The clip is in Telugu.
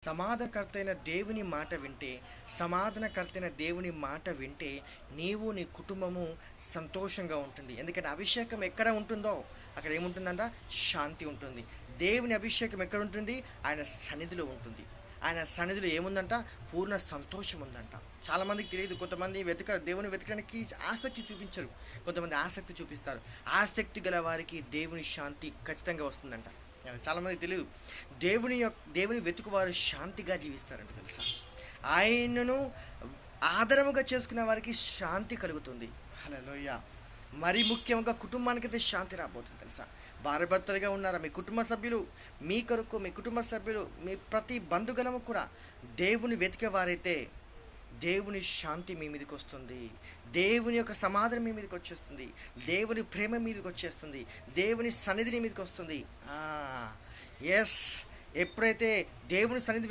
సమాధానకర్తైన దేవుని మాట వింటే, సమాధానకర్తైన దేవుని మాట వింటే, నీవు నీ కుటుంబము సంతోషంగా ఉంటుంది. ఎందుకంటే అభిషేకం ఎక్కడ ఉంటుందో అక్కడ ఏముంటుందంట? శాంతి ఉంటుంది. దేవుని అభిషేకం ఎక్కడ ఉంటుంది? ఆయన సన్నిధిలో ఉంటుంది. ఆయన సన్నిధిలో ఏముందంట? పూర్ణ సంతోషం ఉందంట. చాలామందికి తెలియదు. కొంతమంది దేవుని వెతకడానికి ఆసక్తి చూపించరు, కొంతమంది ఆసక్తి చూపిస్తారు. ఆసక్తి గల వారికి దేవుని శాంతి ఖచ్చితంగా వస్తుందంట. చాలామందికి తెలియదు. దేవుని వెతుకువారు శాంతిగా జీవిస్తారంట, తెలుసా? ఆయనను ఆదరముగా చేసుకునే వారికి శాంతి కలుగుతుంది. హల్లెలూయా. మరి ముఖ్యంగా కుటుంబానికైతే శాంతి రాబోతుంది, తెలుసా? భార్యాభర్తలుగా ఉన్నారా? మీ కుటుంబ సభ్యులు, మీ కొరకు మీ కుటుంబ సభ్యులు, మీ ప్రతి బంధుగలము కూడా దేవుని వెతికే వారైతే దేవుని శాంతి మీ మీదకి వస్తుంది. దేవుని యొక్క సమాధానం మీ మీదకి వచ్చేస్తుంది. దేవుని ప్రేమ మీదకి వచ్చేస్తుంది. దేవుని సన్నిధిని మీదకి వస్తుంది. ఎస్, ఎప్పుడైతే దేవుని సన్నిధి